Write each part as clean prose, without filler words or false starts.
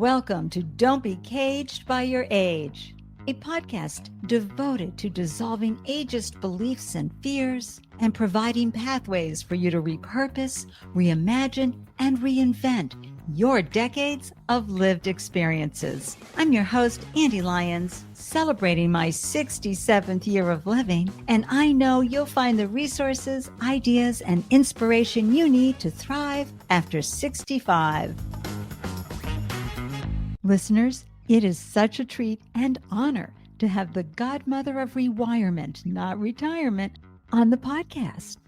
Welcome to Don't Be Caged by Your Age, a podcast devoted to dissolving ageist beliefs and fears and providing pathways for you to repurpose, reimagine, and reinvent your decades of lived experiences. I'm your host, Ande Lyons, celebrating my 67th year of living, and I know you'll find the resources, ideas, and inspiration you need to thrive after 65. Listeners, it is such a treat and honor to have the godmother of rewirement, not retirement, on the podcast.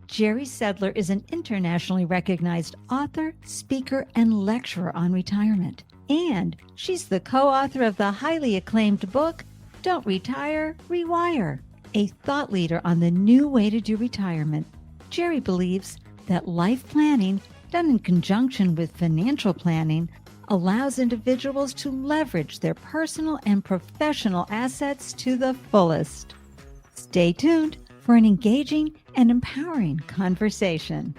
Jeri Sedlar is an internationally recognized author, speaker, and lecturer on retirement. And she's the co-author of the highly acclaimed book, Don't Retire, Rewire, a thought leader on the new way to do retirement. Jeri believes that life planning, done in conjunction with financial planning, allows individuals to leverage their personal and professional assets to the fullest. Stay tuned for an engaging and empowering conversation.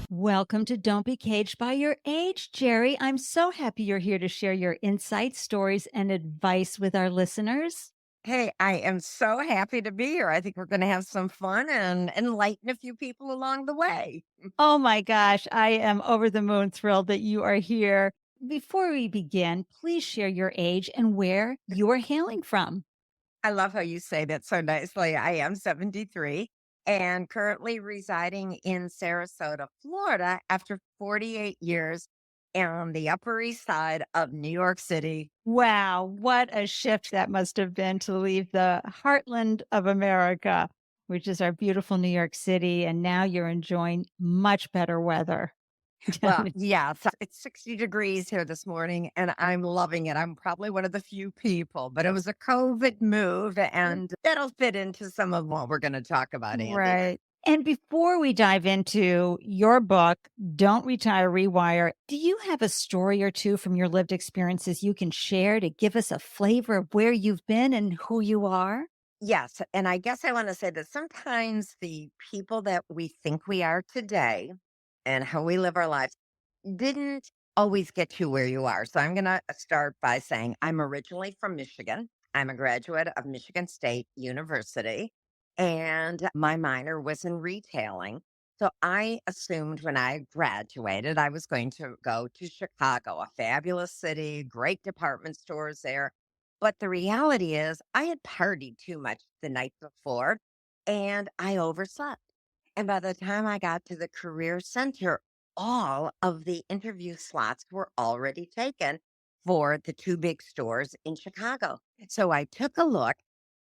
Welcome to Don't Be Caged by Your Age, Jeri. I'm so happy you're here to share your insights, stories, and advice with our listeners. Hey, I am so happy to be here. I think we're going to have some fun and enlighten a few people along the way. Oh my gosh, I am over the moon thrilled that you are here. Before we begin, please share your age and where you are hailing from. I love how you say that so nicely. I am 73 and currently residing in Sarasota, Florida after 48 years on the Upper East Side of New York City. Wow, what a shift that must have been to leave the heartland of America, which is our beautiful New York City, and now you're enjoying much better weather. Well, yeah, it's 60 degrees here this morning and I'm loving it. I'm probably one of the few people, but it was a COVID move and that'll fit into some of what we're going to talk about, Ande. Right. And before we dive into your book, Don't Retire, Rewire, do you have a story or two from your lived experiences you can share to give us a flavor of where you've been and who you are? Yes. And I guess I want to say that sometimes the people that we think we are today and how we live our lives didn't always get you where you are. So I'm going to start by saying I'm originally from Michigan. I'm a graduate of Michigan State University, and my minor was in retailing. So I assumed when I graduated, I was going to go to Chicago, a fabulous city, great department stores there. But the reality is, I had partied too much the night before and I overslept. And by the time I got to the career center, all of the interview slots were already taken for the two big stores in Chicago. So I took a look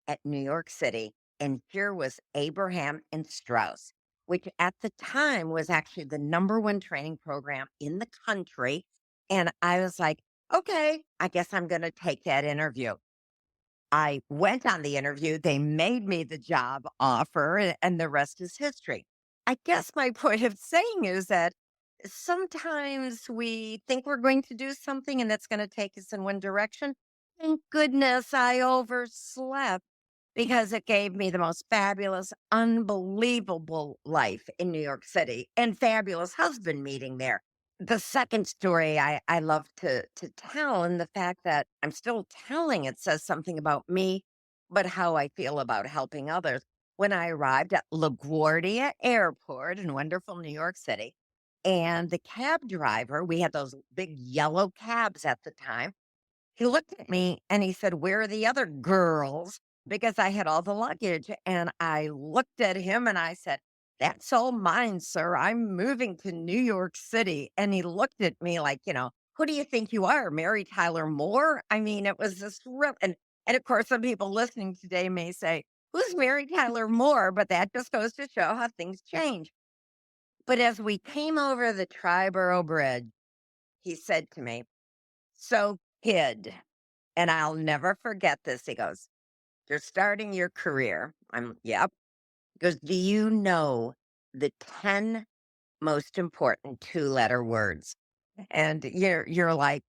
at New York City, and here was Abraham and Strauss, which at the time was actually the number one training program in the country. And I was like, okay, I guess I'm going to take that interview. I went on the interview. They made me the job offer, and the rest is history. I guess my point of saying is that sometimes we think we're going to do something and that's going to take us in one direction. Thank goodness I overslept because it gave me the most fabulous, unbelievable life in New York City and fabulous husband meeting there. The second story I love to tell, and the fact that I'm still telling it says something about me, but how I feel about helping others. When I arrived at LaGuardia Airport in wonderful New York City, and the cab driver, we had those big yellow cabs at the time. He looked at me and he said, "Where are the other girls?" Because I had all the luggage. And I looked at him and I said, "That's all mine, sir. I'm moving to New York City." And he looked at me like, who do you think you are, Mary Tyler Moore? I mean, it was this real, and of course, some people listening today may say, "Who's Mary Tyler Moore?" But that just goes to show how things change. But as we came over the Triborough Bridge, he said to me, "So, kid," and I'll never forget this. He goes, "You're starting your career." Yep. He goes, "Do you know the 10 most important two-letter words?" And you're like,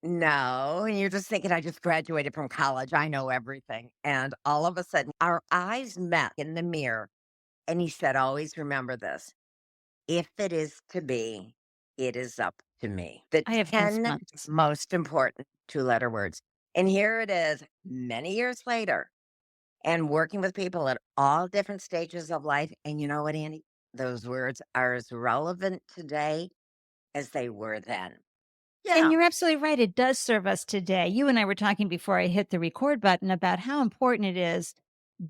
"No." And you're just thinking, I just graduated from college. I know everything. And all of a sudden, our eyes met in the mirror. And he said, "Always remember this. If it is to be, it is up to me. The I have 10 goosebumps. most important two-letter words. And here it is many years later and working with people at all different stages of life. And you know what, Andy? Those words are as relevant today as they were then. And Yeah. you're absolutely right. It does serve us today. You and I were talking before I hit the record button about how important it is,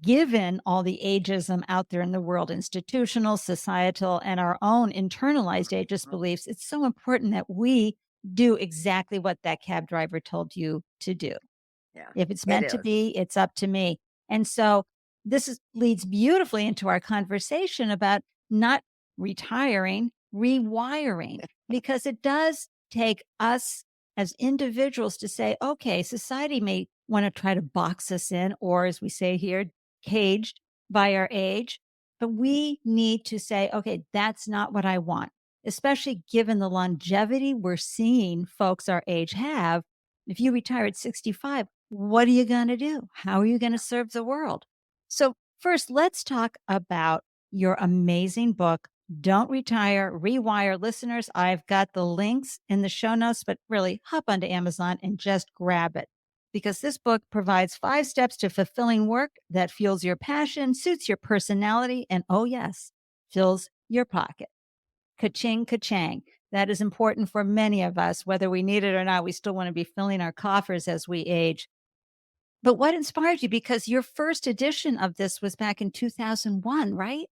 given all the ageism out there in the world, institutional, societal, and our own internalized ageist Mhm. beliefs. It's so important that we do exactly what that cab driver told you to do. Yeah, If it's it meant to is. be, it's up to me. And so leads beautifully into our conversation about not retiring, rewiring, because it does take us as individuals to say, okay, society may want to try to box us in, or as we say here, caged by our age. But we need to say, okay, that's not what I want, especially given the longevity we're seeing folks our age have. If you retire at 65, what are you going to do? How are you going to serve the world? So, first, let's talk about your amazing book, Don't Retire, Rewire. Listeners, I've got the links in the show notes, but really hop onto Amazon and just grab it because this book provides 5 steps to fulfilling work that fuels your passion, suits your personality, and oh, yes, fills your pocket. Ka-ching, ka-chang. That is important for many of us, whether we need it or not. We still want to be filling our coffers as we age. But what inspired you? Because your first edition of this was back in 2001, right?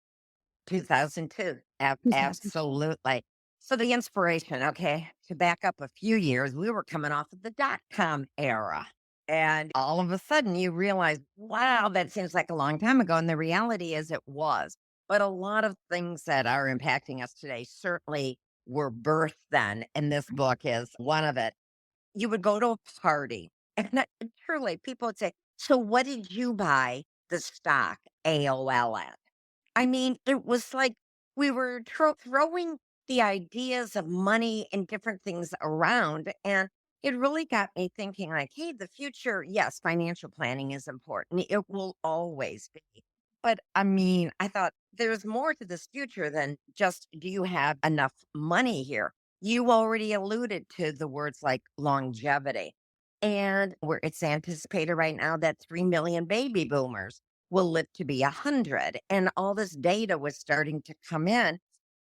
2002. 2002. Absolutely. So the inspiration, okay, to back up a few years, we were coming off of the dot-com era. And all of a sudden you realize, wow, that seems like a long time ago. And the reality is it was. But a lot of things that are impacting us today certainly were birthed then. And this book is one of it. You would go to a party, and truly people would say, so what did you buy the stock AOL at? I mean, it was like we were throwing the ideas of money and different things around. And it really got me thinking, like, hey, the future, yes, financial planning is important. It will always be. But I mean, I thought there's more to this future than just do you have enough money here? You already alluded to the words like longevity. And where it's anticipated right now that 3 million baby boomers will live to be 100. And all this data was starting to come in.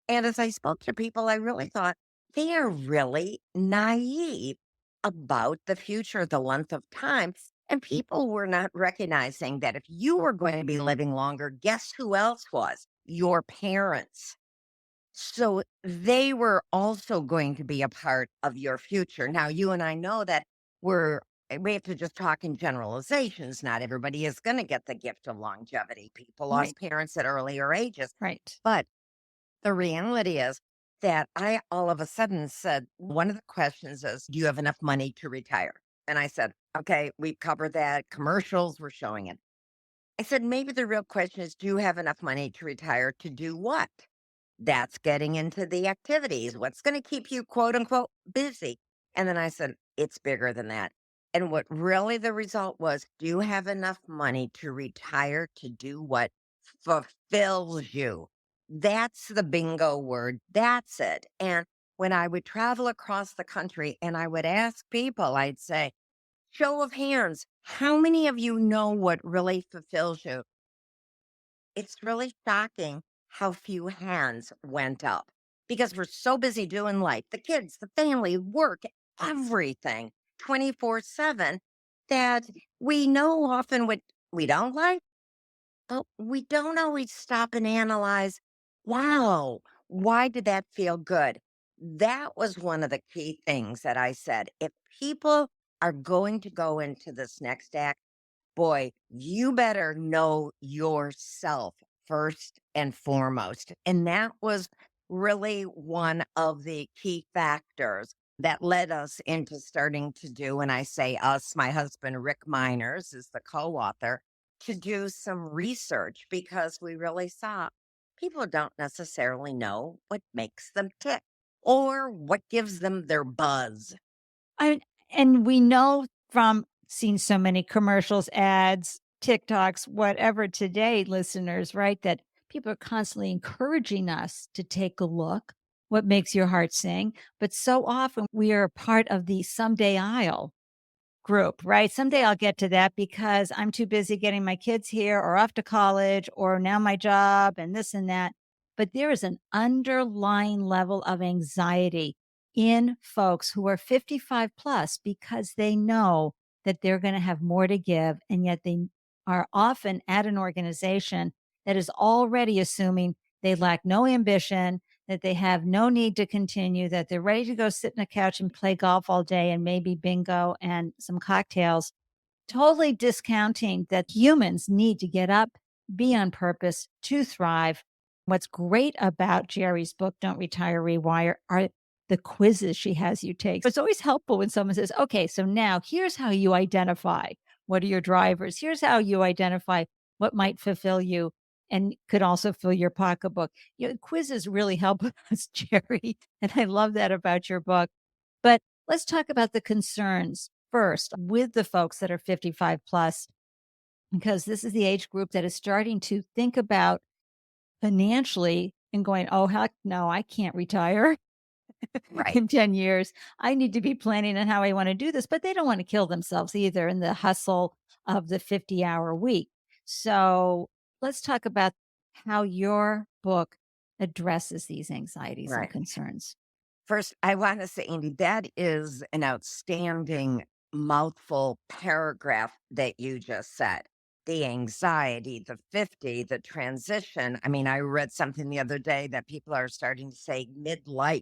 And as I spoke to people, I really thought they are really naive about the future, the length of time. And people were not recognizing that if you were going to be living longer, guess who else was? Your parents. So they were also going to be a part of your future. Now, you and I know that we have to just talk in generalizations. Not everybody is going to get the gift of longevity. People Right, lost parents at earlier ages. right. But the reality is that I all of a sudden said, one of the questions is, do you have enough money to retire? And I said, okay, we've covered that. Commercials were showing it. I said, maybe the real question is, do you have enough money to retire to do what? That's getting into the activities. What's going to keep you, quote unquote, busy? And then I said, it's bigger than that. And what really the result was, do you have enough money to retire to do what fulfills you? That's the bingo word. That's it. And when I would travel across the country and I would ask people, I'd say, show of hands, how many of you know what really fulfills you? It's really shocking how few hands went up because we're so busy doing life, the kids, the family, work, everything 24/7 that we know often what we don't like, but we don't always stop and analyze, wow, why did that feel good? That was one of the key things that I said. If people are going to go into this next act, boy, you better know yourself first and foremost. And that was really one of the key factors that led us into starting to do, and I say us, my husband, Rick Miners, is the co author, to do some research because we really saw people don't necessarily know what makes them tick or what gives them their buzz. I and we know from seeing so many commercials, ads, TikToks, whatever today, listeners, right, that people are constantly encouraging us to take a look. what makes your heart sing. But so often we are part of the someday I'll group, right? Someday I'll get to that because I'm too busy getting my kids here or off to college or now my job and this and that. But there is an underlying level of anxiety in folks who are 55 plus because they know that they're going to have more to give. And yet they are often at an organization that is already assuming they lack no ambition, that they have no need to continue, that they're ready to go sit in a couch and play golf all day and maybe bingo and some cocktails, totally discounting that humans need to get up, be on purpose to thrive. What's great about Jerry's book, Don't Retire, Rewire, are the quizzes she has you take. It's always helpful when someone says, okay, so now here's how you identify what are your drivers. Here's how you identify what might fulfill you and could also fill your pocketbook. Quizzes really help us, Jerry. And I love that about your book. But let's talk about the concerns first with the folks that are 55 plus, because this is the age group that is starting to think about financially and going, oh, heck no, I can't retire Right. in 10 years. I need to be planning on how I want to do this, but they don't want to kill themselves either in the hustle of the 50-hour week. So let's talk about how your book addresses these anxieties and Right. concerns. First, I want to say, Andy, that is an outstanding mouthful paragraph that you just said. The anxiety, the 50, the transition. I mean, I read something the other day that people are starting to say midlife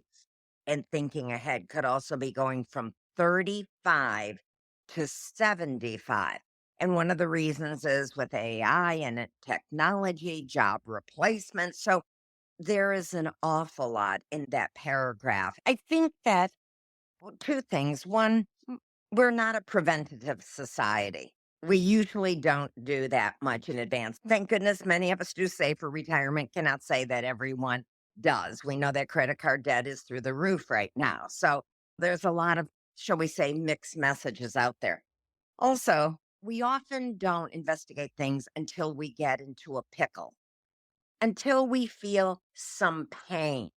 and thinking ahead could also be going from 35 to 75. And one of the reasons is with AI and technology, job replacement. So there is an awful lot in that paragraph. I think that two things. One, we're not a preventative society. We usually don't do that much in advance. Thank goodness many of us do save for retirement. Cannot say that everyone does. We know that credit card debt is through the roof right now. So there's a lot of, shall we say, mixed messages out there. Also, we often don't investigate things until we get into a pickle, until we feel some pain.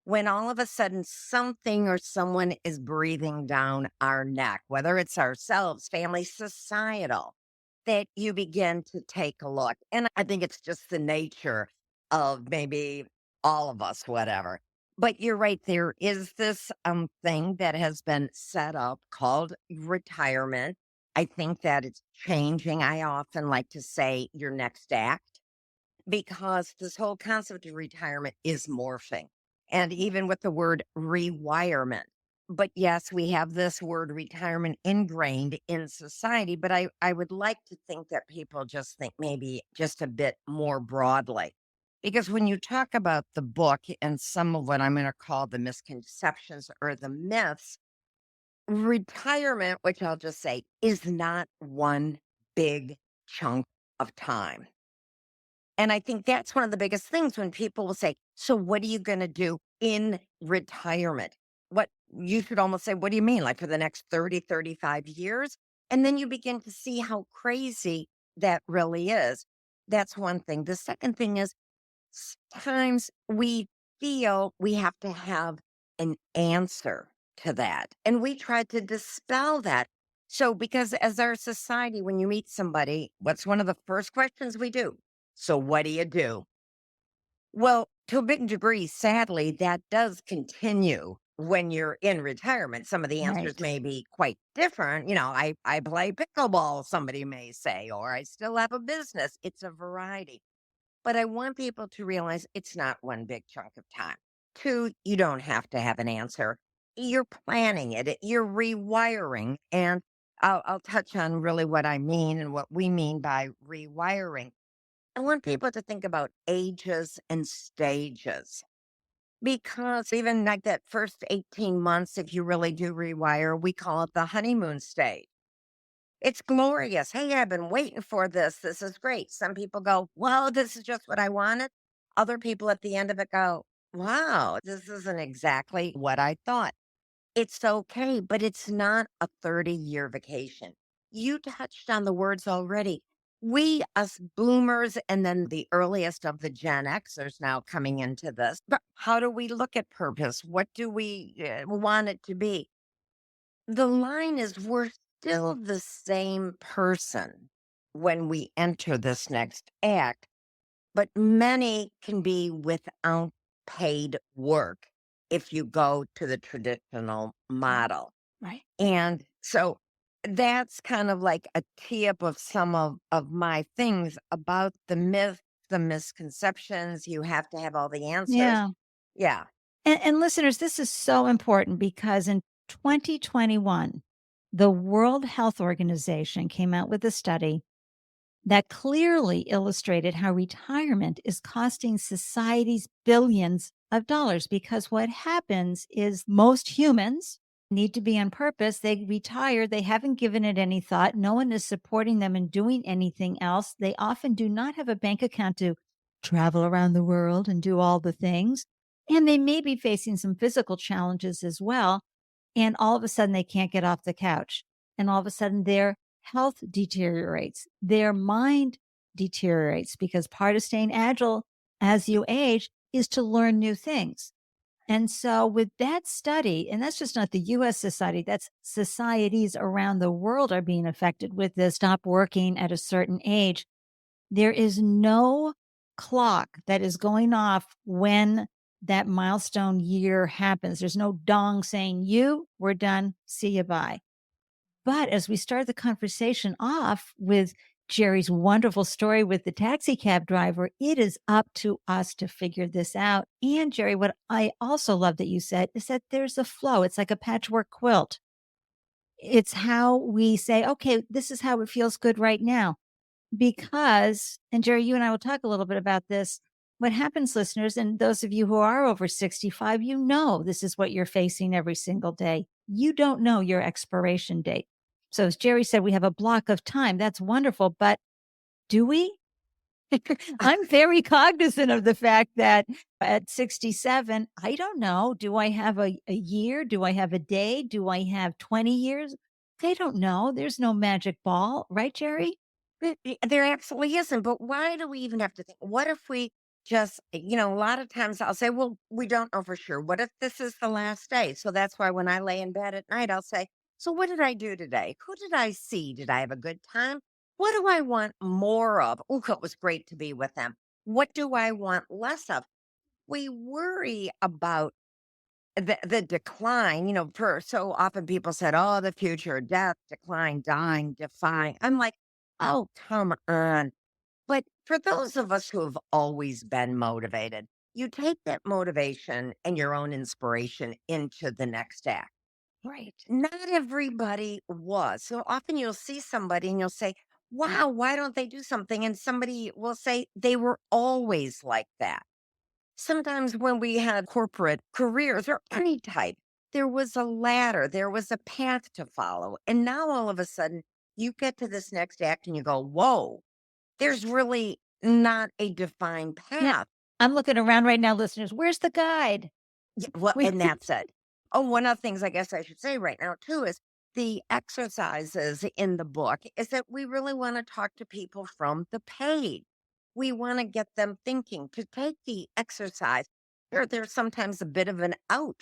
When all of a sudden something or someone is breathing down our neck, whether it's ourselves, family, societal, that you begin to take a look. And I think it's just the nature of maybe all of us, whatever. But you're right, there is this thing that has been set up called retirement. I think that it's changing. I often like to say your next act, because this whole concept of retirement is morphing. And even with the word rewirement. But yes, we have this word retirement ingrained in society. But I would like to think that people just think maybe just a bit more broadly. Because when you talk about the book and some of what I'm going to call the misconceptions or the myths, retirement, which I'll just say, is not one big chunk of time. And I think that's one of the biggest things when people will say, so what are you going to do in retirement? What you should almost say, what do you mean? Like for the next 30, 35 years? And then you begin to see how crazy that really is. That's one thing. The second thing is sometimes we feel we have to have an answer to that. And we try to dispel that. So, because as our society, when you meet somebody, what's one of the first questions we do? So, what do you do? Well, to a big degree, sadly, that does continue when you're in retirement. Some of the answers Right. may be quite different. I play pickleball, somebody may say, or I still have a business. It's a variety. But I want people to realize it's not one big chunk of time. Two, you don't have to have an answer. You're planning it, you're rewiring. And I'll touch on really what I mean and what we mean by rewiring. I want people to think about ages and stages, because even like that first 18 months, if you really do rewire, we call it the honeymoon stage. It's glorious. Hey, I've been waiting for this. This is great. Some people go, well, this is just what I wanted. Other people at the end of it go, wow, this isn't exactly what I thought. It's okay, but it's not a 30-year vacation. You touched on the words already. We, us boomers, and then the earliest of the Gen Xers now coming into this. But how do we look at purpose? What do we want it to be? The line is we're still the same person when we enter this next act, but many can be without paid work if you go to the traditional Right. model. Right. And so that's kind of like a tee-up of some of my things about the myth, the misconceptions. You have to have all the answers. Yeah. Yeah. And listeners, this is so important because in 2021, the World Health Organization came out with a study that clearly illustrated how retirement is costing societies billions of dollars because what happens is most humans need to be on purpose. They retire, they haven't given it any thought. No one is supporting them in doing anything else. They often do not have a bank account to travel around the world and do all the things. And they may be facing some physical challenges as well. And all of a sudden, they can't get off the couch. And all of a sudden, their health deteriorates, their mind deteriorates because part of staying agile as you age is to learn new things. And so, with that study, and that's just not the US society, that's societies around the world are being affected with this stop working at a certain age. There is no clock that is going off when that milestone year happens. There's no dong saying, you, we're done, see you, bye. But as we start the conversation off with Jeri's wonderful story with the taxi cab driver, it is up to us to figure this out. And Jeri, what I also love that you said is that there's a flow. It's like a patchwork quilt. It's how we say, okay, this is how it feels good right now. Because, and Jeri, you and I will talk a little bit about this. What happens, listeners, and those of you who are over 65, you know this is what you're facing every single day. You don't know your expiration date. So, as Jeri said, we have a block of time. That's wonderful. But do we? I'm very cognizant of the fact that at 67, I don't know. Do I have a year? Do I have a day? Do I have 20 years? I don't know. There's no magic ball, right, Jeri? There absolutely isn't. But why do we even have to think? What if we just, a lot of times I'll say, well, we don't know for sure. What if this is the last day? So that's why when I lay in bed at night, I'll say, so what did I do today? Who did I see? Did I have a good time? What do I want more of? Oh, it was great to be with them. What do I want less of? We worry about the decline, for so often people said, oh, the future, death, decline, dying, defying. I'm like, oh, come on. But for those of us who have always been motivated, you take that motivation and your own inspiration into the next act. Right. Not everybody was. So often you'll see somebody and you'll say, wow, why don't they do something? And somebody will say, they were always like that. Sometimes when we had corporate careers or any type, there was a ladder, there was a path to follow. And now all of a sudden, you get to this next act and you go, whoa, there's really not a defined Yeah. path. I'm looking around right now, listeners. Where's the guide? Yeah, well, We and that's it. Oh, one of the things I guess I should say right now, too, is the exercises in the book is that we really want to talk to people from the page. We want to get them thinking to take the exercise. There's sometimes a bit of an out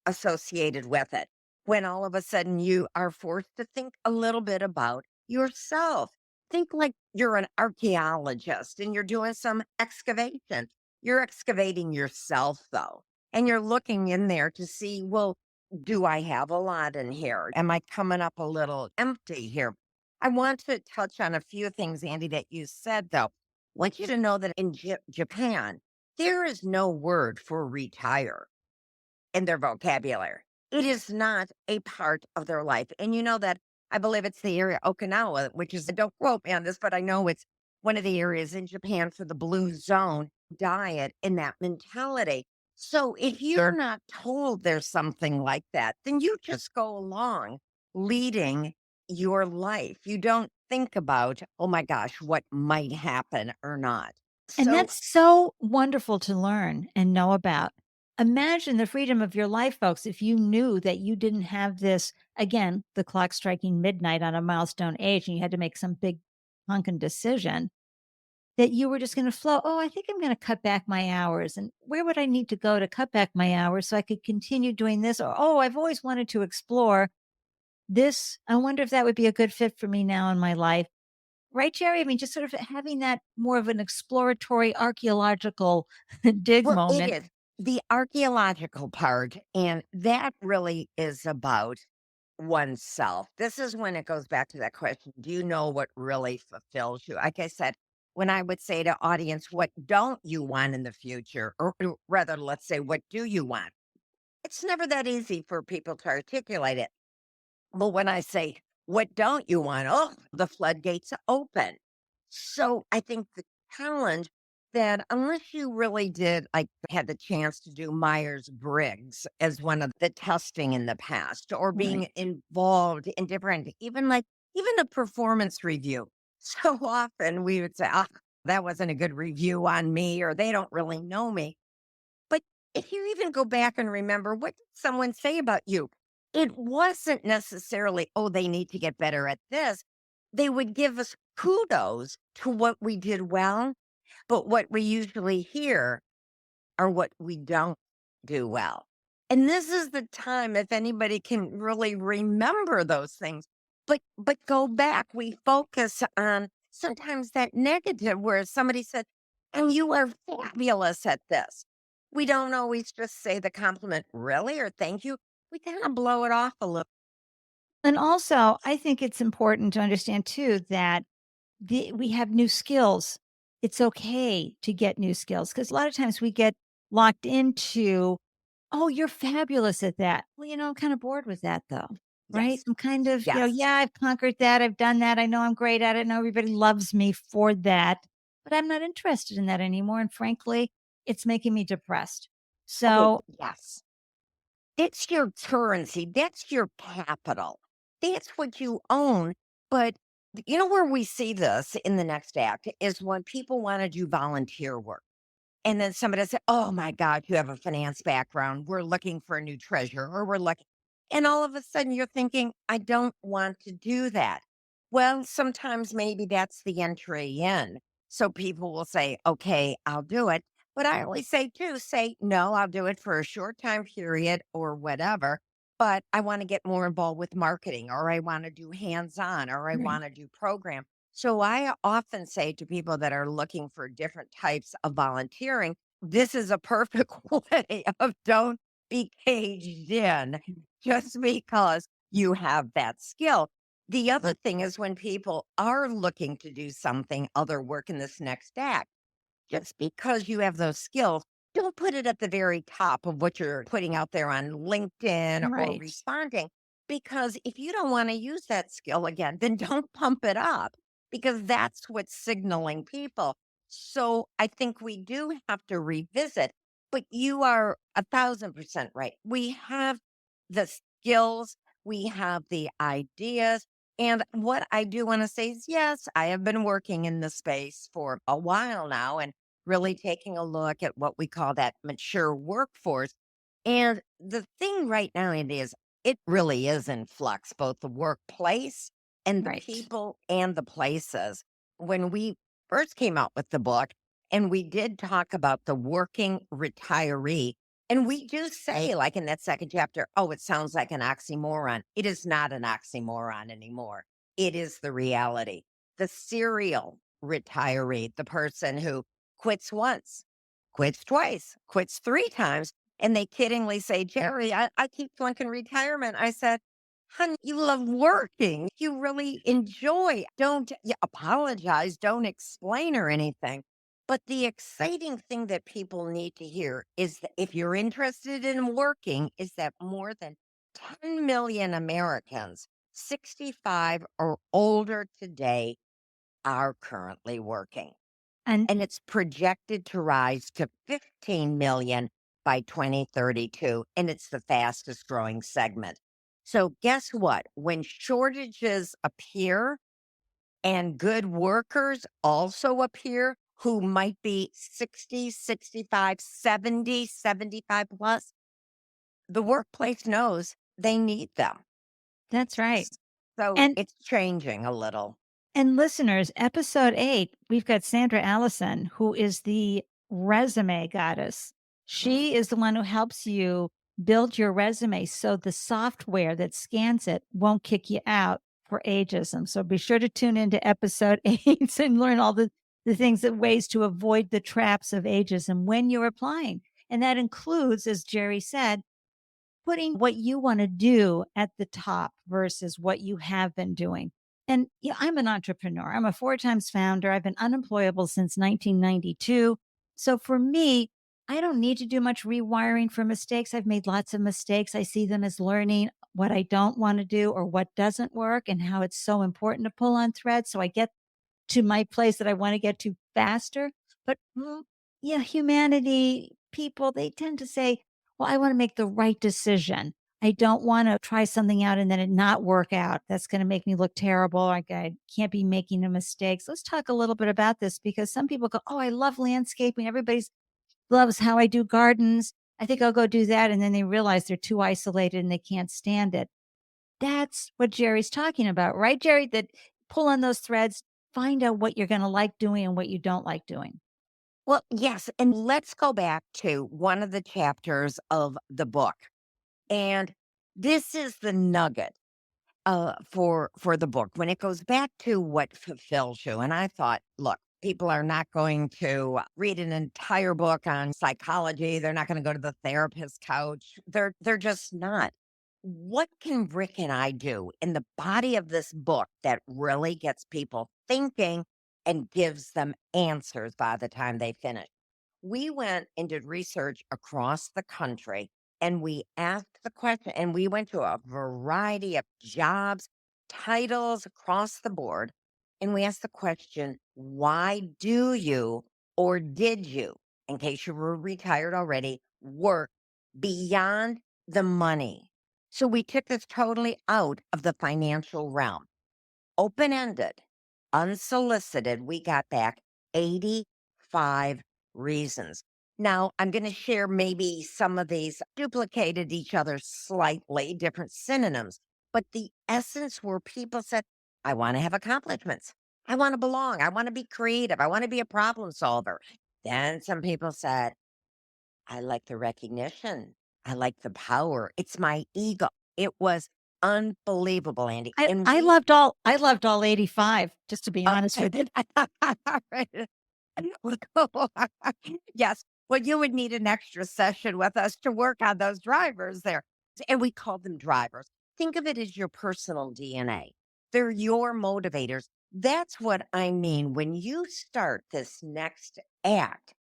associated with it when all of a sudden you are forced to think a little bit about yourself. Think like you're an archaeologist and you're doing some excavation. You're excavating yourself, though, and you're looking in there to see, well, do I have a lot in here? Am I coming up a little empty here? I want to touch on a few things, Andy, that you said, though. I want you to know that in Japan, there is no word for retire in their vocabulary. It is not a part of their life. And you know that I believe it's the area Okinawa, which is, don't quote me on this, but I know it's one of the areas in Japan for the blue zone diet and that mentality. So if you're not told there's something like that, then you just go along leading your life. You don't think about, oh my gosh, what might happen or not. And So that's so wonderful to learn and know about. Imagine the freedom of your life, folks, if you knew that you didn't have this, again, the clock striking midnight on a milestone age and you had to make some big hunkin' decision that you were just going to flow. Oh, I think I'm going to cut back my hours. And where would I need to go to cut back my hours so I could continue doing this? Or, oh, I've always wanted to explore this. I wonder if that would be a good fit for me now in my life. Right, Jeri? I mean, just sort of having that more of an exploratory archaeological dig Well, it moment. is the archaeological part, and that really is about oneself. This is when it goes back to that question, do you know what really fulfills you? Like I said, when I would say to audience, what don't you want in the future? Or rather, let's say, what do you want? It's never that easy for people to articulate it. But when I say, what don't you want? Oh, the floodgates open. So I think the challenge that unless you really did, like, had the chance to do Myers Briggs as one of the testing in the past, or being Right. involved in different, even a performance review. So often we would say, ah, that wasn't a good review on me, or they don't really know me. But if you even go back and remember, what did someone say about you? It wasn't necessarily, oh, they need to get better at this. They would give us kudos to what we did well, but what we usually hear are what we don't do well. And this is the time, if anybody can really remember those things, but go back. We focus on sometimes that negative where somebody said, and you are fabulous at this. We don't always just say the compliment, really, or thank you. We kind of blow it off a little. And also, I think it's important to understand too that we have new skills. It's okay to get new skills because a lot of times we get locked into, oh, you're fabulous at that. Well, I'm kind of bored with that though, right? Yes. I'm kind of, Yes. yeah, I've conquered that. I've done that. I know I'm great at it. Now everybody loves me for that, but I'm not interested in that anymore. And frankly, it's making me depressed. Oh, So, yes. It's your currency. That's your capital. That's what you own. But you know where we see this in the next act is when people want to do volunteer work. And then somebody said, oh my God, you have a finance background. We're looking for a new treasurer, or we're looking. And all of a sudden you're thinking, I don't want to do that. Well, sometimes maybe that's the entry in. So people will say, okay, I'll do it. But I always say, too, say, no, I'll do it for a short time period or whatever. But I want to get more involved with marketing, or I want to do hands on, or I right, want to do program. So I often say to people that are looking for different types of volunteering, this is a perfect way of don't be caged in just because you have that skill. The other thing is when people are looking to do something other work in this next act, just because you have those skills, don't put it at the very top of what you're putting out there on LinkedIn or right. responding. Because if you don't want to use that skill again, then don't pump it up because that's what's signaling people. So I think we do have to revisit, but you are 1,000% right. We have the skills, we have the ideas. And what I do want to say is, yes, I have been working in the space for a while now and really taking a look at what we call that mature workforce. And the thing right now it is, it really is in flux, both the workplace and the Right. people and the places. When we first came out with the book, and we did talk about the working retiree, and we do say, like in that second chapter, oh, it sounds like an oxymoron. It is not an oxymoron anymore. It is the reality. The serial retiree, the person who quits once, quits twice, quits three times. And they kiddingly say, Jeri, I keep thinking retirement. I said, honey, you love working. You really enjoy. Don't apologize. Don't explain or anything. But the exciting thing that people need to hear is that if you're interested in working, is that more than 10 million Americans 65 or older today are currently working. And And it's projected to rise to 15 million by 2032. And it's the fastest growing segment. So, guess what? When shortages appear and good workers also appear who might be 60, 65, 70, 75 plus, the workplace knows they need them. that's right. So, And it's changing a little. And listeners, episode 8, we've got Sandra Allison, who is the resume goddess. She is the one who helps you build your resume so the software that scans it won't kick you out for ageism. So be sure to tune into episode 8 and learn all the things that ways to avoid the traps of ageism when you're applying. And that includes, as Jeri said, putting what you want to do at the top versus what you have been doing. And yeah, I'm an entrepreneur. I'm a 4 times founder. I've been unemployable since 1992. So for me, I don't need to do much rewiring for mistakes. I've made lots of mistakes. I see them as learning what I don't want to do or what doesn't work and how it's so important to pull on threads. So I get to my place that I want to get to faster. But yeah, humanity, people, they tend to say, well, I want to make the right decision. I don't want to try something out and then it not work out. That's going to make me look terrible. Like I can't be making the mistakes. Let's talk a little bit about this because some people go, oh, I love landscaping. Everybody loves how I do gardens. I think I'll go do that. And then they realize they're too isolated and they can't stand it. That's what Jeri's talking about, right, Jeri? That pull on those threads, find out what you're going to like doing and what you don't like doing. Well, yes. And let's go back to one of the chapters of the book. And this is the nugget for the book when it goes back to what fulfills you. And I thought, look, people are not going to read an entire book on psychology. They're not going to go to the therapist's couch. They're just not. What can Rick and I do in the body of this book that really gets people thinking and gives them answers by the time they finish? We went and did research across the country and we asked the question, and we went to a variety of jobs, titles across the board. And we asked the question, why do you or did you, in case you were retired already, work beyond the money? So we took this totally out of the financial realm, open ended, unsolicited. We got back 85 reasons. Now, I'm going to share maybe some of these duplicated each other slightly, different synonyms, but the essence were people said, I want to have accomplishments. I want to belong. I want to be creative. I want to be a problem solver. Then some people said, I like the recognition. I like the power. It's my ego. It was unbelievable, Andy. I, And I we loved all I loved all 85, just to be honest with you. Right. Well, yes. Well, you would need an extra session with us to work on those drivers there. And we call them drivers. Think of it as your personal DNA. They're your motivators. That's what I mean. When you start this next act,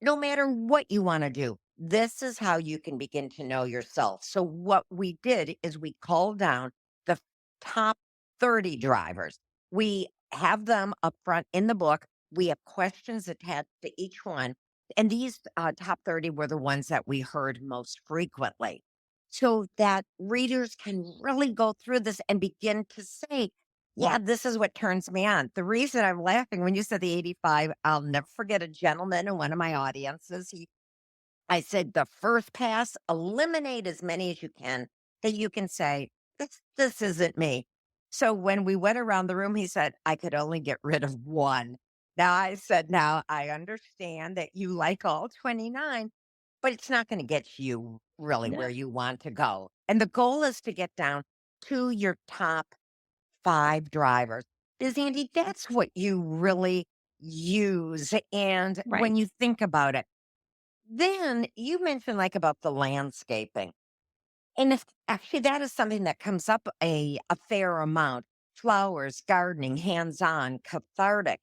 no matter what you want to do, this is how you can begin to know yourself. So, what we did is we called down the top 30 drivers. We have them up front in the book. We have questions attached to each one. And these top 30 were the ones that we heard most frequently. So that readers can really go through this and begin to say, yeah, this is what turns me on. The reason I'm laughing when you said the 85, I'll never forget a gentleman in one of my audiences. I said, the first pass, eliminate as many as you can that you can say, this isn't me. So when we went around the room, he said, I could only get rid of one. Now I said, now I understand that you like all 29, but it's not going to get you really Yeah. where you want to go. And the goal is to get down to your top 5 drivers. Because Andy, that's what you really use. And Right. when you think about it, then you mentioned like about the landscaping. And if actually that is something that comes up a fair amount. Flowers, gardening, hands-on, cathartic.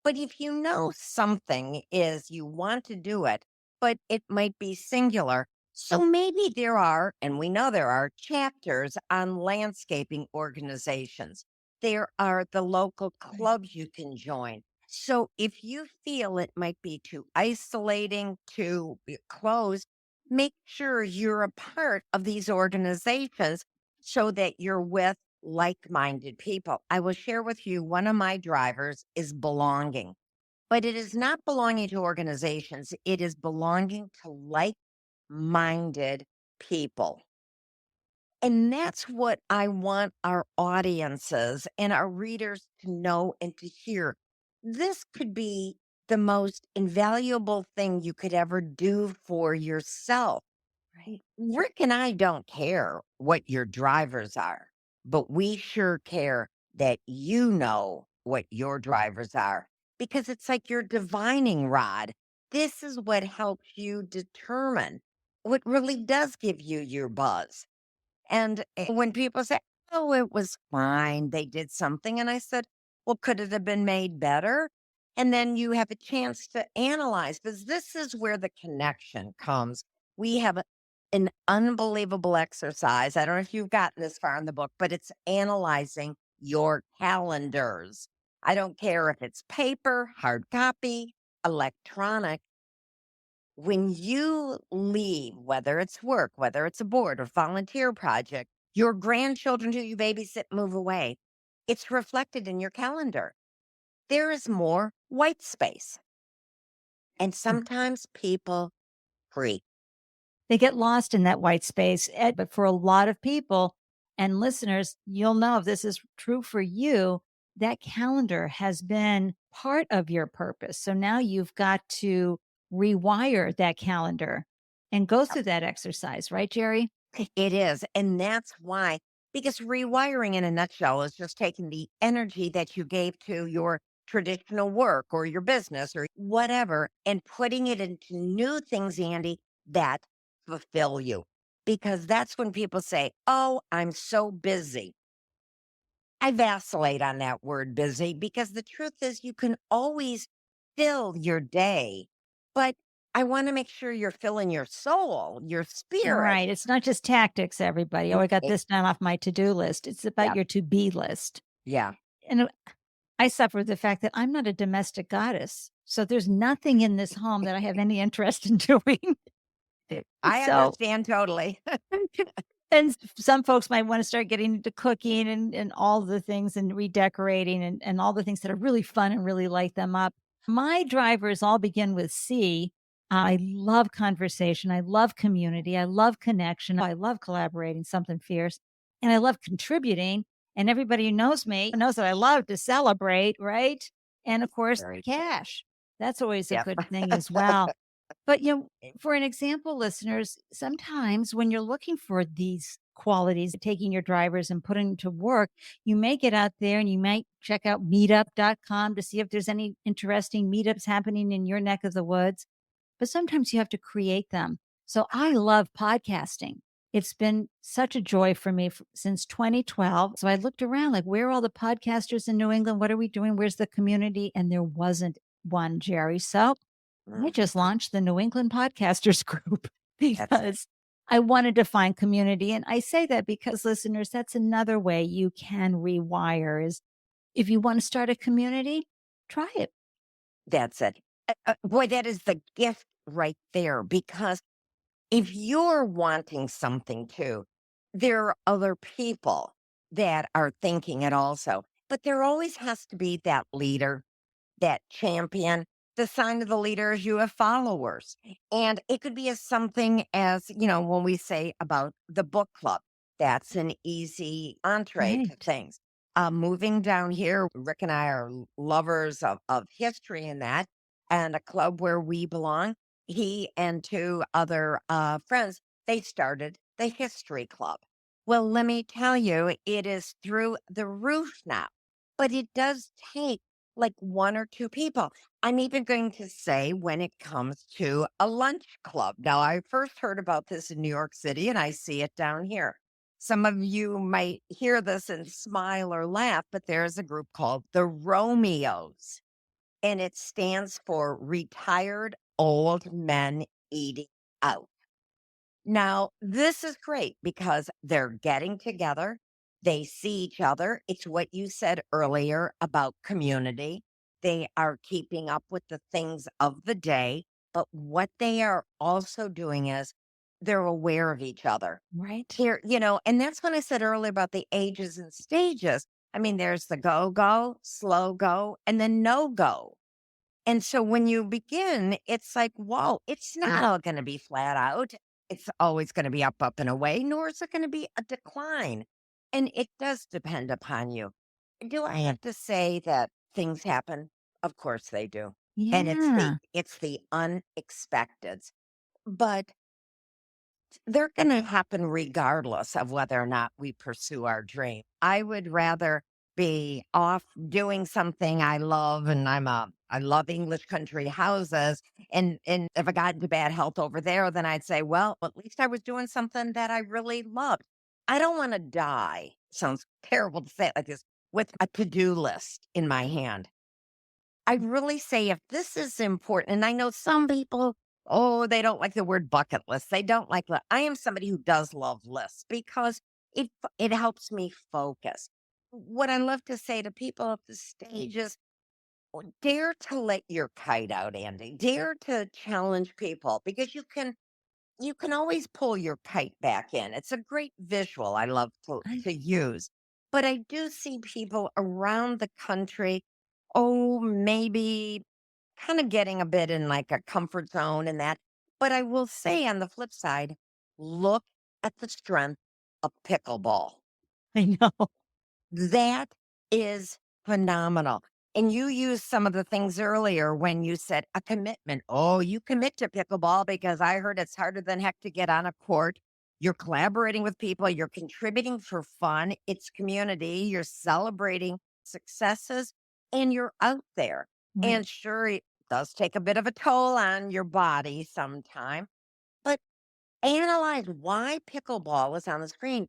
But if you know something is you want to do it, but it might be singular. So maybe there are, and we know there are chapters on landscaping organizations. There are the local clubs you can join. So if you feel it might be too isolating, too closed, make sure you're a part of these organizations so that you're with like-minded people. I will share with you one of my drivers is belonging, but it is not belonging to organizations. It is belonging to like-minded people. And that's what I want our audiences and our readers to know and to hear. This could be the most invaluable thing you could ever do for yourself. Right. Rick and I don't care what your drivers are, but we sure care that you know what your drivers are because it's like your divining rod. This is what helps you determine what really does give you your buzz. And when people say, oh, it was fine, they did something. And I said, well, could it have been made better? And then you have a chance to analyze because this is where the connection comes. We have an unbelievable exercise. I don't know if you've gotten this far in the book, but it's analyzing your calendars. I don't care if it's paper, hard copy, electronic. When you leave, whether it's work, whether it's a board or volunteer project, your grandchildren who you babysit move away, it's reflected in your calendar. There is more white space. And sometimes people freak. They get lost in that white space. But for a lot of people and listeners, you'll know if this is true for you, that calendar has been part of your purpose. So now you've got to rewire that calendar and go through that exercise, right, Jeri? It is. And that's why, because rewiring in a nutshell is just taking the energy that you gave to your traditional work or your business or whatever and putting it into new things, Andy, that fulfill you. Because that's when people say, oh, I'm so busy. I vacillate on that word busy because the truth is you can always fill your day, but I want to make sure you're filling your soul, your spirit. Right. It's not just tactics, everybody. Oh, I got this done off my to-do list. It's about Yeah. your to-be list. Yeah. And I suffer the fact that I'm not a domestic goddess. So there's nothing in this home that I have any interest in doing. I So, understand totally. and some folks might want to start getting into cooking and all the things and redecorating and all the things that are really fun and really light them up. My drivers all begin with C. I love conversation. I love community. I love connection. I love collaborating, something fierce. And I love contributing. And everybody who knows me knows that I love to celebrate, right? And of course, Very true. cash. That's always a Yep. good thing as well. But, for an example, listeners, sometimes when you're looking for these qualities, taking your drivers and putting them to work, you may get out there and you might check out meetup.com to see if there's any interesting meetups happening in your neck of the woods. But sometimes you have to create them. So I love podcasting. It's been such a joy for me since 2012. So I looked around like, where are all the podcasters in New England? What are we doing? Where's the community? And there wasn't one, Jeri. So I just Mhm. launched the New England Podcasters Group That's it. because I wanted to find community. And I say that because, listeners, that's another way you can rewire is if you want to start a community, try it. That's it. Boy, that is the gift right there because if you're wanting something too, there are other people that are thinking it also. But there always has to be that leader, that champion. The sign of the leader is you have followers. And it could be as something as, when we say about the book club, that's an easy entree to Right. things. Moving down here, Rick and I are lovers of history and that, and a club where we belong. He and two other friends, they started the history club. Well, let me tell you, it is through the roof now, but it does take like one or two people. I'm even going to say when it comes to a lunch club. Now, I first heard about this in New York City and I see it down here. Some of you might hear this and smile or laugh, but there's a group called the Romeos, and it stands for Retired Old Men Eating Out. Now, this is great because they're getting together. They see each other. It's what you said earlier about community. They are keeping up with the things of the day. But what they are also doing is they're aware of each other. Right. And that's when I said earlier about the ages and stages. I mean, there's the go, slow go, and then no go. And so when you begin, it's like, whoa, it's not all going to be flat out. it's always going to be up, up, and away, nor is it going to be a decline. And it does depend upon you. Do I have to say that things happen? Of course they do. And Yeah. it's the unexpected. But they're going to happen regardless of whether or not we pursue our dream. I would rather be off doing something I love, and I love English country houses, and if I got into bad health over there, then I'd say, well, at least I was doing something that I really loved. I don't want to die. Sounds terrible to say it like this, with a to-do list in my hand. I really say if this is important, and I know some people, oh, they don't like the word bucket list. They don't like I am somebody who does love lists because it helps me focus. What I love to say to people at the stage is, dare to let your kite out, Andy. Dare to challenge people because you can always pull your kite back in. It's a great visual I love I, to use. But I do see people around the country, oh, maybe kind of getting a bit in like a comfort zone and that. But I will say on the flip side, look at the strength of pickleball. I know. That is phenomenal. And you used some of the things earlier when you said a commitment. Oh, you commit to pickleball because I heard it's harder than heck to get on a court. You're collaborating with people, you're contributing for fun, it's community, you're celebrating successes, and you're out there. Right. And sure, it does take a bit of a toll on your body sometime, but analyze why pickleball is on the screen.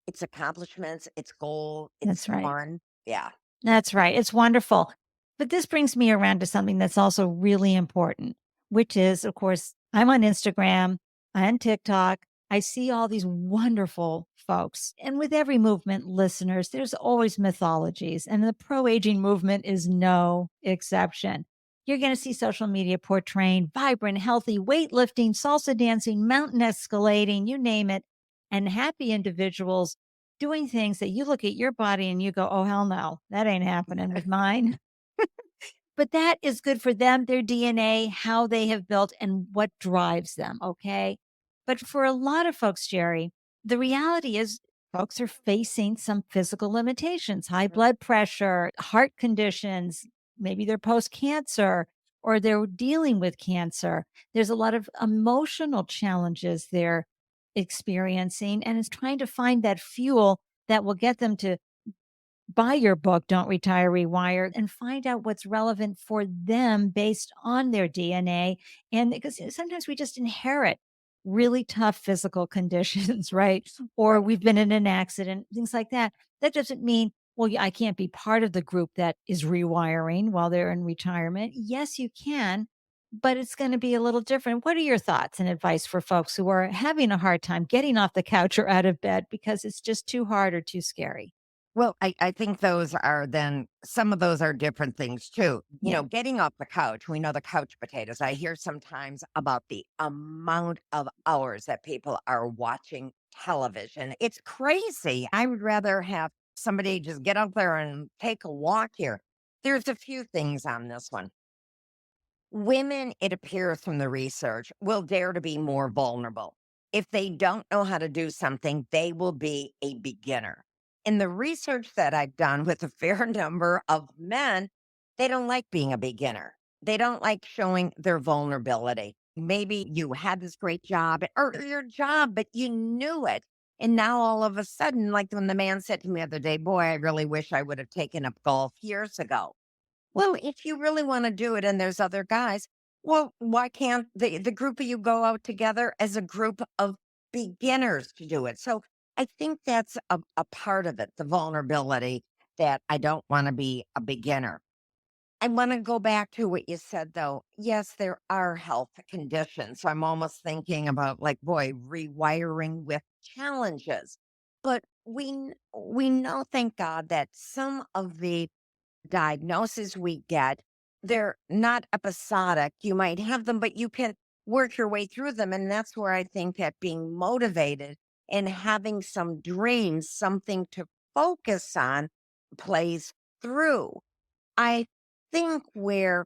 It's accomplishments, it's goal, it's That's right. fun. Yeah. That's right. It's wonderful. But this brings me around to something that's also really important, which is, of course, I'm on Instagram, I'm on TikTok. I see all these wonderful folks. And with every movement, listeners, there's always mythologies. And the pro aging movement is no exception. You're going to see social media portraying vibrant, healthy weightlifting, salsa dancing, mountain escalating, you name it, and happy individuals doing things that you look at your body and you go, "Oh, hell no, that ain't happening with mine." But that is good for them, their DNA, how they have built, and what drives them, okay? But for a lot of folks, Jeri, the reality is folks are facing some physical limitations, high blood pressure, heart conditions, maybe they're post-cancer or they're dealing with cancer. There's a lot of emotional challenges they're experiencing, and it's trying to find that fuel that will get them to buy your book, Don't Retire, Rewire, and find out what's relevant for them based on their DNA. And because sometimes we just inherit really tough physical conditions, right? Or Right. we've been in an accident, things like that. That doesn't mean, well, yeah, I can't be part of the group that is rewiring while they're in retirement. Yes, you can, but it's going to be a little different. What are your thoughts and advice for folks who are having a hard time getting off the couch or out of bed because it's just too hard or too scary? Well, I think those are then some of those are different things too. You Yeah. know, getting off the couch, we know the couch potatoes. I hear sometimes about the amount of hours that people are watching television. It's crazy. I would rather have somebody just get out there and take a walk here. There's a few things on this one. Women, it appears from the research, will dare to be more vulnerable. If they don't know how to do something, they will be a beginner. In the research that I've done with a fair number of men, they don't like being a beginner. They don't like showing their vulnerability. Maybe you had this great job or your job, but you knew it. And now all of a sudden, like when the man said to me the other day, boy, I really wish I would have taken up golf years ago. Well, if you really want to do it and there's other guys, well, why can't the group of you go out together as a group of beginners to do it? So I think that's a part of it, the vulnerability that I don't want to be a beginner. I want to go back to what you said, though. Yes, there are health conditions. So I'm almost thinking about, like, boy, rewiring with challenges. But we know, thank God, that some of the diagnoses we get, they're not episodic. You might have them, but you can work your way through them. And that's where I think that being motivated and having some dreams, something to focus on, plays through. I think where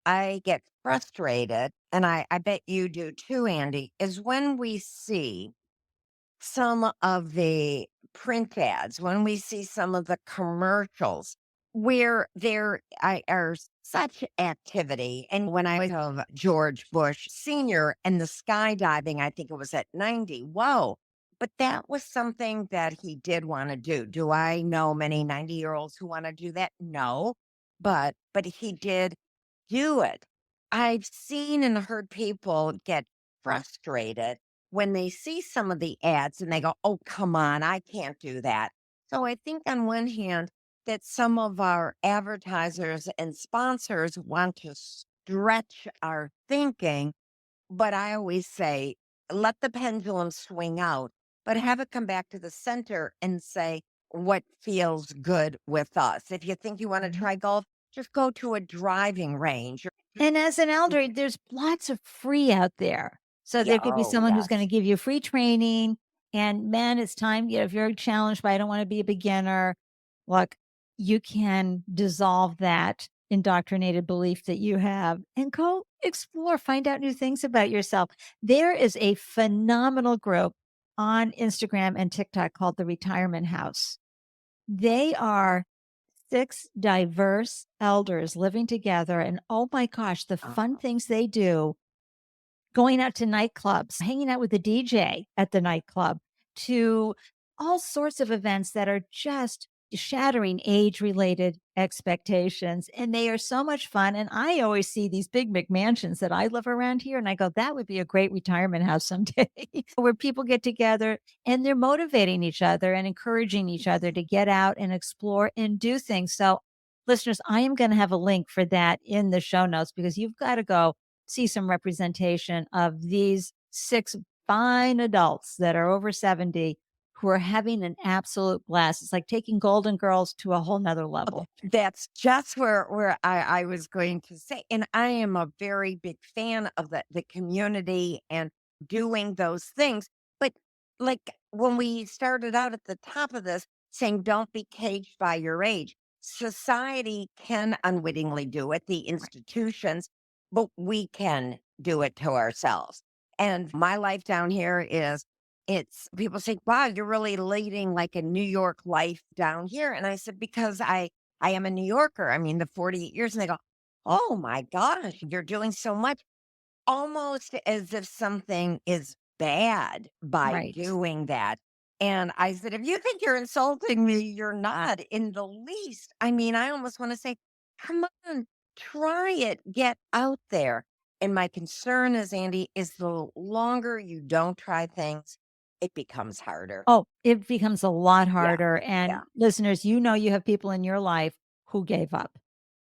I get frustrated, and I bet you do too, Andy, is when we see some of the print ads, when we see some of the commercials where are such activity. And when I was of George Bush Sr. and the skydiving, I think it was at 90. Whoa. But that was something that he did want to do. Do I know many 90-year-olds who want to do that? No. But he did do it. I've seen and heard people get frustrated when they see some of the ads and they go, "Oh, come on, I can't do that." So I think on one hand that some of our advertisers and sponsors want to stretch our thinking, but I always say, let the pendulum swing out, but have it come back to the center and say what feels good with us. If you think you want to try golf, just go to a driving range. And as an elder, there's lots of free out there. So Yeah, there could be oh, someone who's going to yes. give you free training. And man, it's time, if you're challenged by, I don't want to be a beginner, look, you can dissolve that indoctrinated belief that you have and go explore, find out new things about yourself. There is a phenomenal group on Instagram and TikTok called the Retirement House. They are 6 diverse elders living together, and oh my gosh, the fun Oh, things they do, going out to nightclubs, hanging out with the DJ at the nightclub, to all sorts of events that are just shattering age-related expectations, and they are so much fun, and I always see these big McMansions that I live around here, and I go, "That would be a great retirement house someday," where people get together and they're motivating each other and encouraging each other to get out and explore and do things. So, listeners, I am gonna have a link for that in the show notes because you've gotta go see some representation of these 6 fine adults that are over 70 who are having an absolute blast. It's like taking Golden Girls to a whole nother level. that's just where I was going to say. And I am a very big fan of the community and doing those things. But like when we started out at the top of this saying, don't be caged by your age, society can unwittingly do it, the institutions, but we can do it to ourselves. And my life down here is it's people say, wow, you're really leading like a New York life down here. And I said, because I am a New Yorker. I mean, the 48 years. And they go, oh my gosh, you're doing so much, almost as if something is bad by Right. doing that. And I said, if you think you're insulting me, you're not in the least. I mean, I almost want to say, come on, try it, get out there. And my concern is, Andy, is the longer you don't try things, it becomes harder. Oh, it becomes a lot Yeah. harder, and Yeah. listeners, you have people in your life who gave up,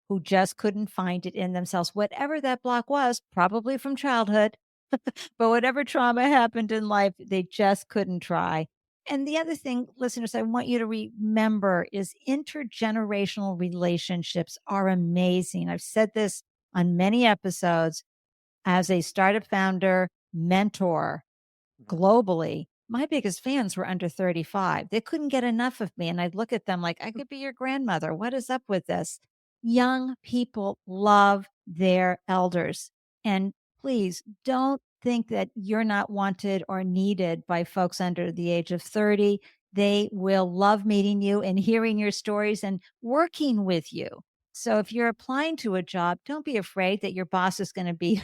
who just couldn't find it in themselves, whatever that block was, probably from childhood. But whatever trauma happened in life, they just couldn't try. And the other thing, listeners, I want you to remember is intergenerational relationships are amazing. I've said this on many episodes as a startup founder, mentor globally. My biggest fans were under 35. They couldn't get enough of me. And I'd look at them like, I could be your grandmother. What is up with this? Young people love their elders. And please don't think that you're not wanted or needed by folks under the age of 30. They will love meeting you and hearing your stories and working with you. So if you're applying to a job, don't be afraid that your boss is going to be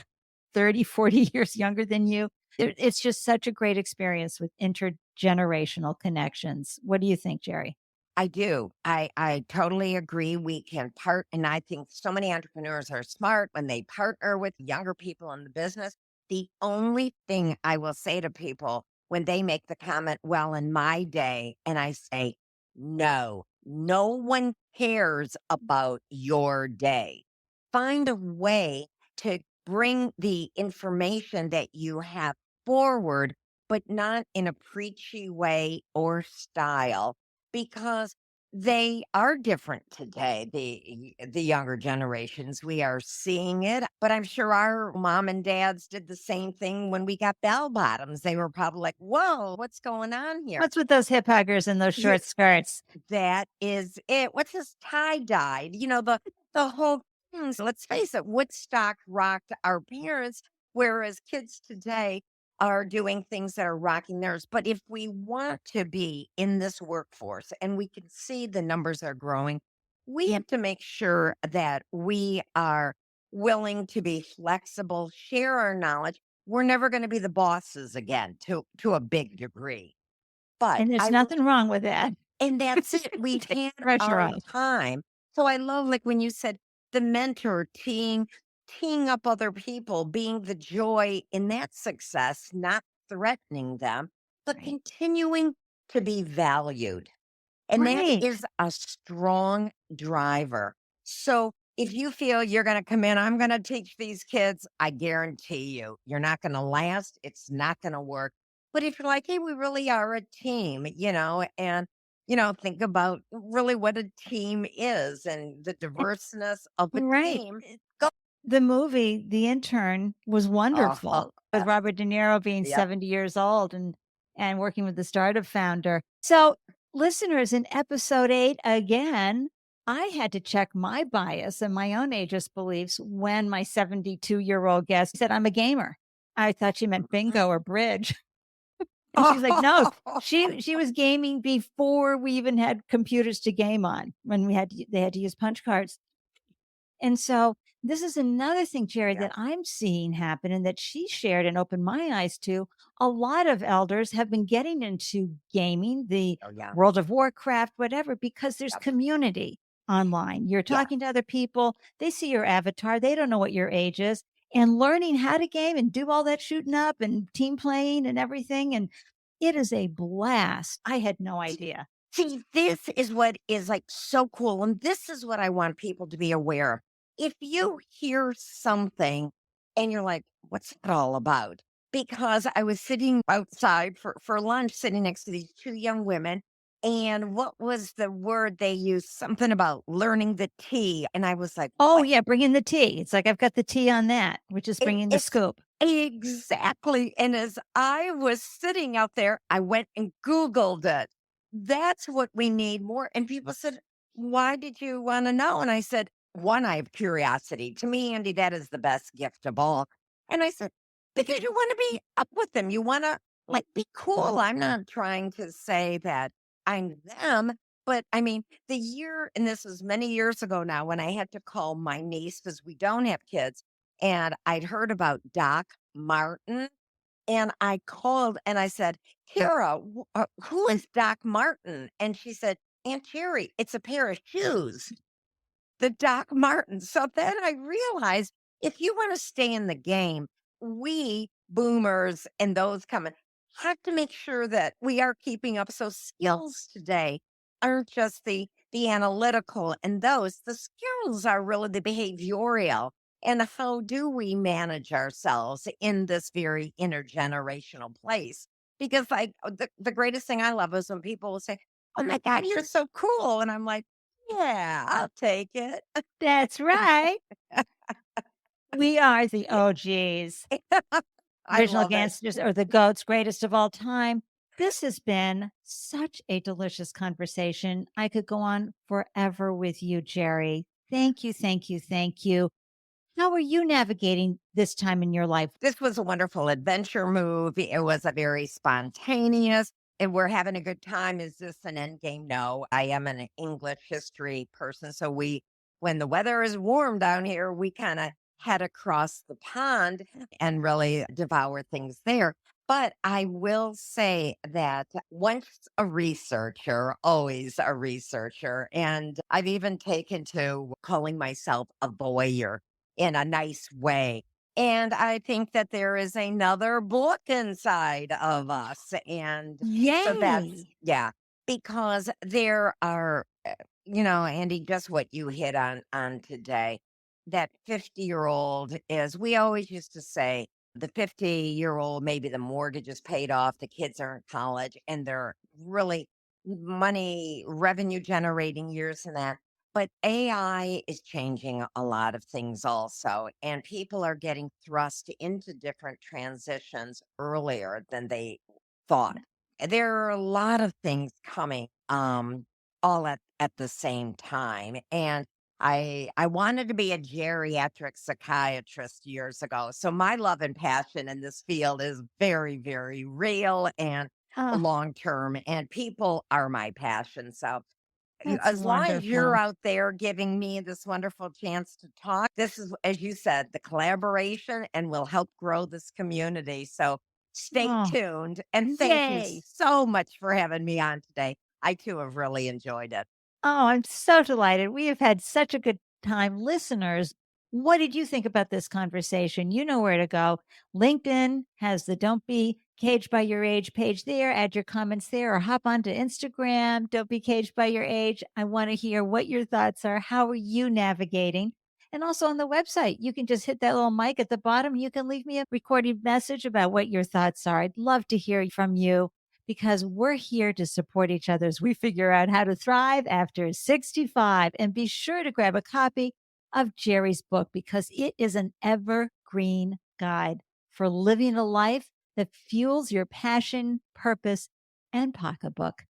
30, 40 years younger than you. It's just such a great experience with intergenerational connections. What do you think, Jeri? I do. I totally agree. We can and I think so many entrepreneurs are smart when they partner with younger people in the business. The only thing I will say to people when they make the comment, well, in my day, and I say, no, no one cares about your day. Find a way to bring the information that you have forward, but not in a preachy way or style, because they are different today, the younger generations. We are seeing it, but I'm sure our mom and dads did the same thing when we got bell bottoms. They were probably like, "Whoa, what's going on here?" What's with those hip huggers and those Yeah, short skirts? that is it. What's this tie-dyed? The whole Let's face it, Woodstock rocked our parents, whereas kids today are doing things that are rocking theirs. But if we want to be in this workforce and we can see the numbers are growing, we have to make sure that we are willing to be flexible, share our knowledge. We're never going to be the bosses again to a big degree. But And there's I nothing wrong with that. and that's it. We've Take had the pressure our off. time. So I love like when you said the mentor teeing up other people, being the joy in that success, not threatening them, but Right. continuing to be valued. And that Right. is a strong driver. So if you feel you're going to come in, I'm going to teach these kids, I guarantee you, you're not going to last. It's not going to work. But if you're like, hey, we really are a team, and, think about really what a team is and the diverseness of a Right. team. Go. The movie, The Intern, was Oh, wonderful with yes. Robert De Niro being Yep. 70 years old and working with the startup founder. So, listeners, in episode 8, again, I had to check my bias and my own ageist beliefs when my 72-year-old guest said, "I'm a gamer." I thought she meant bingo or bridge. And she's like, "No, she was gaming before we even had computers to game on when they had to use punch cards." And so this is another thing, Jerry, Yeah. that I'm seeing happen and that she shared and opened my eyes to. A lot of elders have been getting into gaming, the Oh, yeah. World of Warcraft, whatever, because there's Yep. community online. You're Yeah. talking to other people, they see your avatar, they don't know what your age is, and learning how to game and do all that shooting up and team playing and everything. And it is a blast. I had no idea. See, this is what is like so cool. And this is what I want people to be aware of. If you hear something and you're like, what's it all about? Because I was sitting outside for lunch, sitting next to these two young women. And what was the word they used? Something about learning the tea. And I was like, Oh, what? yeah, bring in the tea. It's like I've got the tea on that, which is bringing the It's scoop. exactly. And as I was sitting out there, I went and Googled it. That's what we need more. And people said, why did you want to know? And I said, one, I have curiosity. To me, Andy, that is the best gift of all. And I said, because you want to be up with them. You want to like be cool. I'm not trying to say that I'm them. But I mean, and this was many years ago now when I had to call my niece because we don't have kids and I'd heard about Doc Martin, and I called and I said, "Kara, who is Doc Martin?" And she said, "Aunt Jerry, it's a pair of shoes." The Doc Martens. So then I realized if you want to stay in the game, we boomers and those coming have to make sure that we are keeping up. So skills today aren't just the analytical and those. The skills are really the behavioral. And how do we manage ourselves in this very intergenerational place? Because like the greatest thing I love is when people will say, "Oh my God, you're so cool." And I'm like, yeah, I'll take it. That's right. We are the OGs, I original love it. gangsters or the GOATs, greatest of all time. This has been such a delicious conversation. I could go on forever with you, Jerry. Thank you, thank you, thank you. How are you navigating this time in your life? This was a wonderful adventure movie. It was a very spontaneous, and we're having a good time. Is this an end game? No, I am an English history person. So when the weather is warm down here, we kind of head across the pond and really devour things there. But I will say that once a researcher, always a researcher. And I've even taken to calling myself a voyeur in a nice way. And I think that there is another book inside of us. And so that's, Yay. yeah, because there are, Andy, just what you hit on today, that 50-year-old is, we always used to say, the 50-year-old, maybe the mortgage is paid off, the kids are in college, and they're really money, revenue generating years and that. But AI is changing a lot of things also, and people are getting thrust into different transitions earlier than they thought. There are a lot of things coming all at the same time. And I wanted to be a geriatric psychiatrist years ago. So my love and passion in this field is very, very real and Oh, long term, and people are my passion. So that's as long as you're wonderful. out there giving me this wonderful chance to talk, this is, as you said, the collaboration and will help grow this community. So stay Oh, tuned. And thank you yay. so much for having me on today. I too have really enjoyed it. Oh, I'm so delighted. We have had such a good time. Listeners, what did you think about this conversation? You know where to go. LinkedIn has the Don't Be Caged by Your Age page there. Add your comments there or hop onto Instagram. Don't Be Caged by Your Age. I want to hear what your thoughts are. How are you navigating? And also on the website, you can just hit that little mic at the bottom. You can leave me a recorded message about what your thoughts are. I'd love to hear from you because we're here to support each other as we figure out how to thrive after 65. And be sure to grab a copy of Jeri's book because it is an evergreen guide for living a life that fuels your passion, purpose, and pocketbook.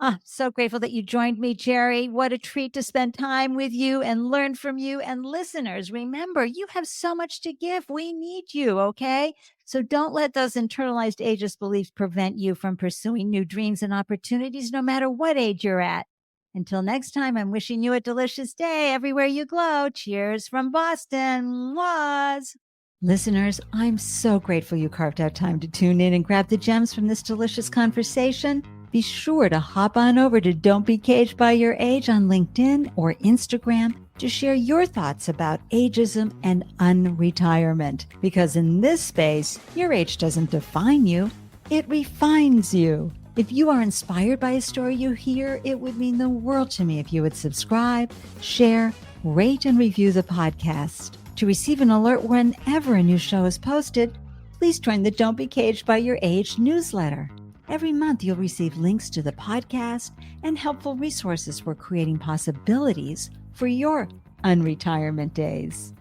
Ah, so grateful that you joined me, Jeri. What a treat to spend time with you and learn from you. And listeners, remember, you have so much to give. We need you, okay? So don't let those internalized ageist beliefs prevent you from pursuing new dreams and opportunities, no matter what age you're at. Until next time, I'm wishing you a delicious day everywhere you glow. Cheers from Boston. Was. Listeners, I'm so grateful you carved out time to tune in and grab the gems from this delicious conversation. Be sure to hop on over to Don't Be Caged by Your Age on LinkedIn or Instagram to share your thoughts about ageism and unretirement. Because in this space, your age doesn't define you, it refines you. If you are inspired by a story you hear, it would mean the world to me if you would subscribe, share, rate, and review the podcast. To receive an alert whenever a new show is posted, please join the Don't Be Caged by Your Age newsletter. Every month, you'll receive links to the podcast and helpful resources for creating possibilities for your unretirement days.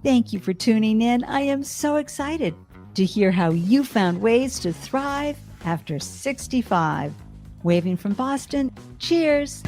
Thank you for tuning in. I am so excited to hear how you found ways to thrive after 65. Waving from Boston, cheers.